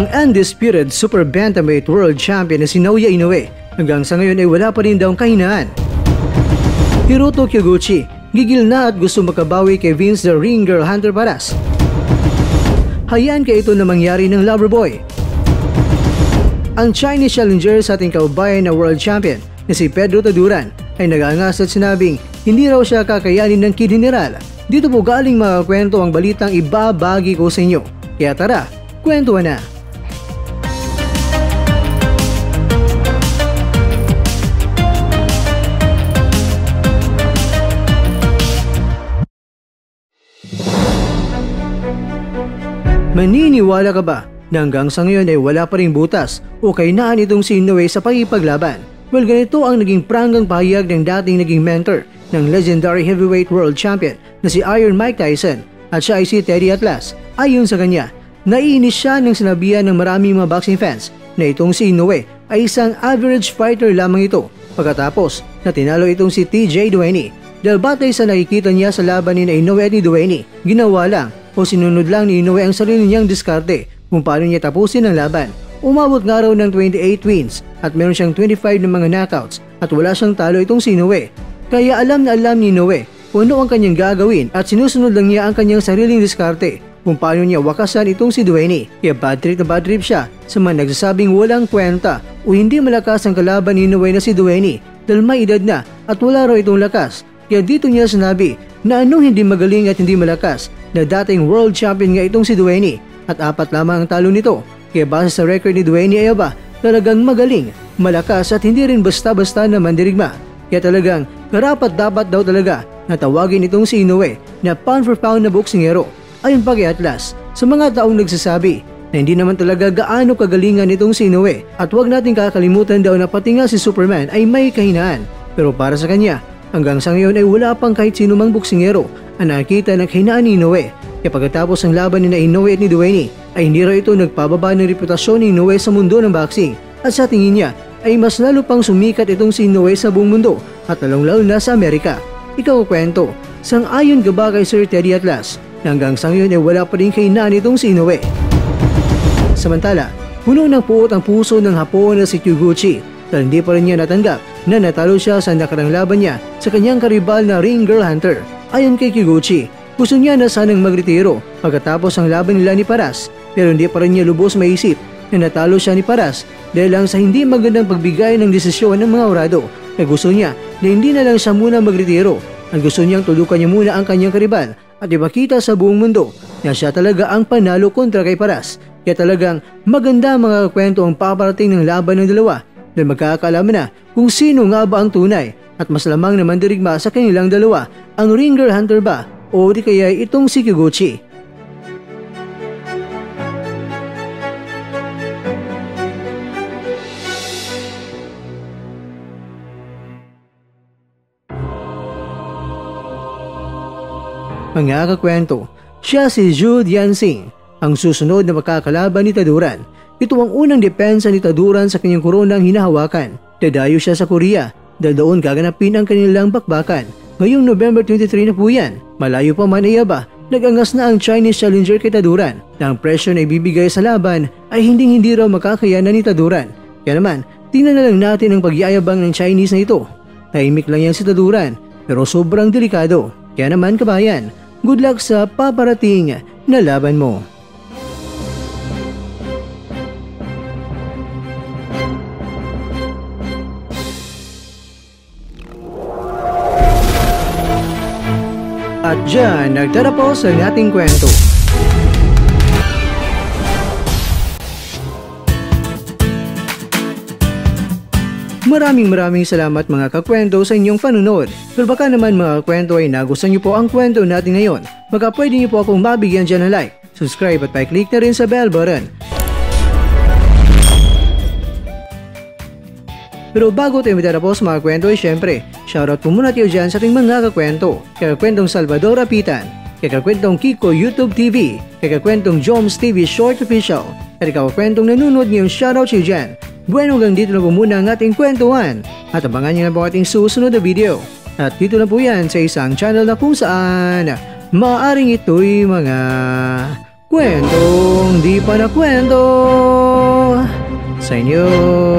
Ang undisputed super bantamweight world champion na si Naoya Inoue hanggang sa ngayon ay wala pa rin daw kahinaan. Hiroto Kyoguchi, gigil na at gusto makabawi kay Vince the Ring Girl Hunter Paras. Hayaan kaya ito na mangyari ng Loverboy. Ang Chinese challenger sa ating kaubayan na world champion na si Pedro Taduran ay nagangas at sinabing hindi raw siya kakayanin ng Kid General. Dito po galing mga kwento ang balitang ibabagi ko sa inyo. Kaya tara, kwentuhan na! Maniniwala ka ba na hanggang sa ngayon ay wala pa ring butas o kahinaan itong si Inoue sa pakipaglaban? Well, ganito ang naging pranggang pahayag ng dating naging mentor ng legendary heavyweight world champion na si Iron Mike Tyson at siya ay si Teddy Atlas. Ayon sa kanya, naiinis siya ng sinabihan ng maraming mga boxing fans na itong si Inoue ay isang average fighter lamang ito pagkatapos na tinalo itong si TJ Duany. Dahil batay sa nakikita niya sa laban ni Inoue at ni Duany, ginawa lang o sinunod lang ni Inoue ang sarili niyang diskarte kung paano niya tapusin ang laban. Umabot nga raw ng 28 wins at meron siyang 25 na mga knockouts at wala siyang talo itong si Inoue. Kaya alam na alam ni Inoue kung ano ang kanyang gagawin at sinusunod lang niya ang kanyang sariling diskarte kung paano niya wakasan itong si Duany. Kaya bad trip siya sa mga nagsasabing walang kwenta o hindi malakas ang kalaban ni Inoue na si Duany dahil may edad na at wala raw itong lakas. Kaya dito niya sinabi na anong hindi magaling at hindi malakas na dating world champion nga itong si Duany at 4 lamang ang talo nito. Kaya base sa record ni Duany ay talagang magaling, malakas at hindi rin basta-basta na mandirigma. Kaya talagang karapat dapat daw talaga na tawagin itong si Inoue na pound for pound na boksingero. Ayon pa kay Atlas, sa mga taong nagsasabi na hindi naman talaga gaano kagalingan itong si Inoue at huwag natin kakalimutan daw na pati nga si Superman ay may kahinaan. Pero para sa kanya, hanggang sa ngayon ay wala pang kahit sino mang boksingero ang nakita ng kahinaan ni Inoue. Kaya pagkatapos ng laban ni Inoue at ni Duany ay hindi raw ito nagpababa ng reputasyon ni Inoue sa mundo ng boxing at sa tingin niya ay mas lalo pang sumikat itong si Inoue sa buong mundo at lalong-lalo na sa Amerika. Ikaw kwento, sang-ayon ka ba kay Sir Teddy Atlas na hanggang sa ngayon ay wala pa rin kahinaan itong si Inoue? Samantala, puno ng puot ang puso ng Hapon na si Kyoguchi dahil hindi pa rin niya natanggap na natalo siya sa nakarang laban niya sa kanyang karibal na Ring Girl Hunter. Ayon kay Kyoguchi, gusto niya na sanang magretiro pagkatapos ang laban nila ni Paras pero hindi pa rin niya lubos maisip na natalo siya ni Paras dahil lang sa hindi magandang pagbigay ng desisyon ng mga orado na gusto niya na hindi na lang siya muna magretiro at gusto niyang tulukan niya muna ang kanyang karibal at ipakita sa buong mundo na siya talaga ang panalo kontra kay Paras. Kaya talagang maganda mga kwento ang paparating ng laban ng dalawa dahil magkakaalaman na kung sino nga ba ang tunay at mas lamang na mandirigma sa kanilang dalawa, ang Ring Girl Hunter ba o di kaya itong si Kyoguchi. Mga kakwento, siya si Zhu Diansing, ang susunod na makakalaban ni Taduran. Ito ang unang depensa ni Taduran sa kanyang koronang hinahawakan. Dadayo siya sa Korea dahil doon gaganapin ang kanilang bakbakan. Ngayong November 23 na po yan. Malayo pa man ay nag-angas na ang Chinese challenger kay Taduran na ang presyo na ibibigay sa laban ay hindi raw makakayanan ni Taduran. Kaya naman, tingnan na lang natin ang pagyayabang ng Chinese na ito. Tahimik lang yan si Taduran pero sobrang delikado. Kaya naman kabayan, good luck sa paparating na laban mo. At dyan, nagtatapos ang ating kwento. Maraming salamat mga kakwento sa inyong panunod. Pero baka naman mga kwento ay nagustuhan niyo po ang kwento natin ngayon. Baka pwede niyo po akong mabigyan dyan ng like, subscribe at pa-click na rin sa bell button. Pero bago tayo matatapos mga kwento ay syempre, shoutout po muna tayo dyan sa ating mga kakwento. Kay kakwentong Salvador Apitan, kay kakwentong Kiko YouTube TV, kay kakwentong Joms TV Short Official, at kakwentong nanunod ngayong shoutout siya dyan. Bueno, hanggang dito na po muna ang ating kwentuhan at abangan nyo na po ating susunod na video. At dito na po yan sa isang channel na kung saan maaaring ito'y mga Kwentong di pa na kwento sa inyo.